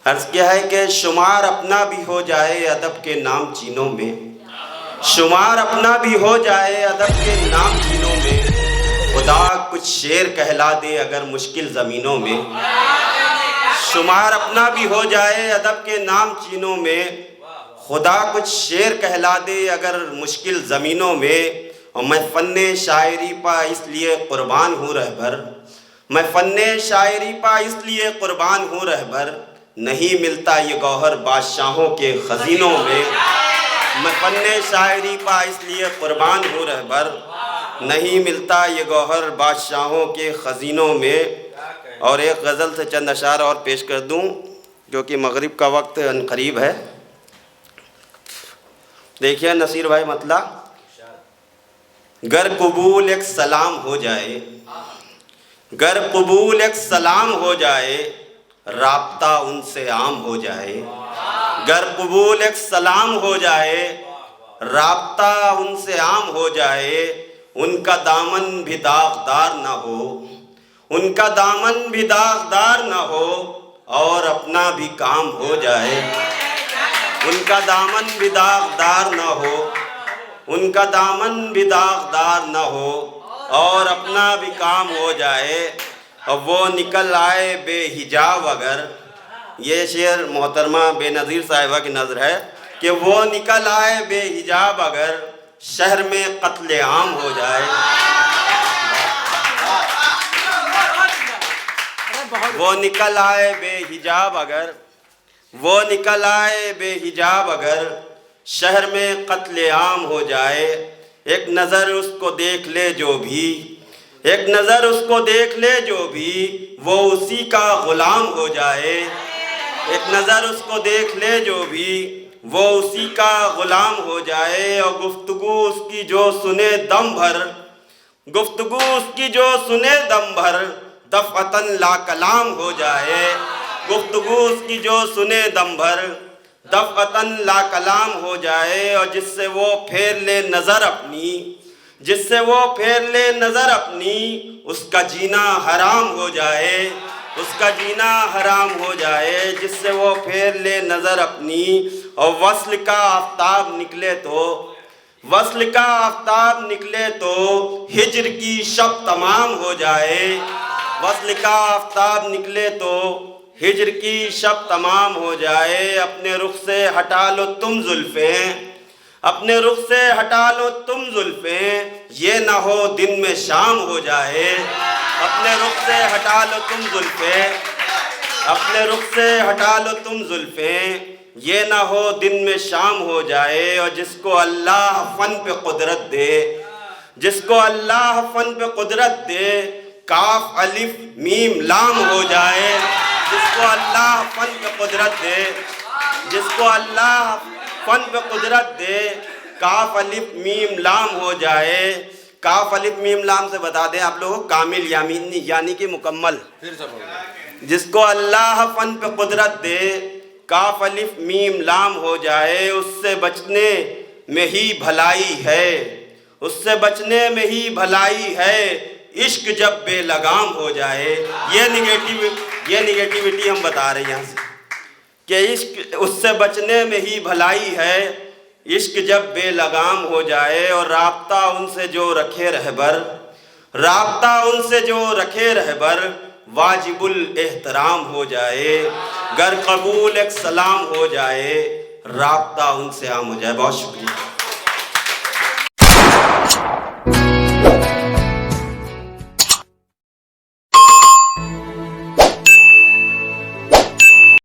عرض کیا ہے کہ شمار اپنا بھی ہو جائے ادب کے نام چینوں میں، شمار اپنا بھی ہو جائے ادب کے نام چینوں میں، خدا کچھ شعر کہلا دے اگر مشکل زمینوں میں، شمار اپنا بھی ہو جائے ادب کے نام چینوں میں، خدا کچھ شعر کہلا دے اگر مشکل زمینوں میں۔ اور میں فن شاعری پا اس لیے قربان ہوں رہبر، میں فن شاعری پا اس لیے قربان ہوں رہبر، نہیں ملتا یہ گوہر بادشاہوں کے خزینوں میں۔ میں فن شاعری پا اس لیے قربان ہوں رہبر، نہیں ملتا یہ گوہر بادشاہوں کے خزینوں میں۔ اور ایک غزل سے چند اشعار اور پیش کر دوں کیونکہ مغرب کا وقت قریب ہے۔ دیکھیے نصیر بھائی مطلع، گر قبول ایک سلام ہو جائے، گر قبول ایک سلام ہو جائے، رابطہ ان سے عام ہو جائے، گر قبول ایک سلام ہو جائے، رابطہ ان سے عام ہو جائے، ان کا دامن بھی داغدار نہ ہو، ان کا دامن بھی داغدار نہ ہو، اور اپنا بھی کام ہو جائے، ان کا دامن بھی داغدار نہ ہو، ان کا دامن بھی داغدار نہ ہو، اور اپنا بھی کام ہو جائے، اور وہ نکل آئے بے حجاب اگر۔ یہ شعر محترمہ بے نظیر صاحبہ کی نظر ہے کہ وہ نکل آئے بے حجاب اگر، شہر میں قتل عام ہو جائے، وہ نکل آئے بے حجاب اگر، وہ نکل آئے بے حجاب اگر، شہر میں قتل عام ہو جائے۔ ایک نظر اس کو دیکھ لے جو بھی، ایک نظر اس کو دیکھ لے جو بھی، وہ اسی کا غلام ہو جائے، ایک نظر اس کو دیکھ لے جو بھی، وہ اسی کا غلام ہو جائے۔ اور گفتگو اس کی جو سنے دم بھر، گفتگو اس کی جو سنے دم بھر، دفعتاً لا کلام ہو جائے، گفتگو اس کی جو سنے دم بھر، دفعتاً لا کلام ہو جائے۔ اور جس سے وہ پھیر لے نظر اپنی، جس سے وہ پھیر لے نظر اپنی، اس کا جینا حرام ہو جائے، اس کا جینا حرام ہو جائے، جس سے وہ پھیر لے نظر اپنی۔ اور وصل کا آفتاب نکلے تو، وصل کا آفتاب نکلے تو، ہجر کی شب تمام ہو جائے، وصل کا آفتاب نکلے تو، ہجر کی شب تمام ہو جائے۔ اپنے رخ سے ہٹا لو تم زلفیں، اپنے رخ سے ہٹا لو تم زلفیں، یہ نہ ہو دن میں شام ہو جائے، اپنے رخ سے ہٹا لو تم زلفیں، اپنے رخ سے ہٹا لو تم زلفیں، یہ نہ ہو دن میں شام ہو جائے۔ اور جس کو اللہ فن پہ قدرت دے، جس کو اللہ فن پہ قدرت دے، کاف الف میم لام ہو جائے، جس کو اللہ فن پہ قدرت دے، جس کو اللہ فن پہ قدرت دے، کاف الف میم لام ہو جائے۔ کاف الف میم لام سے بتا دیں آپ لوگوں، کامل یعنی کہ مکمل۔ جس کو اللہ فن پہ قدرت دے، کاف الف میم لام ہو جائے، اس سے بچنے میں ہی بھلائی ہے، اس سے بچنے میں ہی بھلائی ہے، عشق جب بے لگام ہو جائے۔ یہ نگیٹیوٹی ہم بتا رہے ہیں یہاں سے کہ عشق اس سے بچنے میں ہی بھلائی ہے، عشق جب بے لگام ہو جائے۔ اور رابطہ ان سے جو رکھے رہبر، رابطہ ان سے جو رکھے رہبر، واجب الاحترام ہو جائے، گر قبول ایک سلام ہو جائے، رابطہ ان سے عام ہو جائے۔ بہت شکریہ۔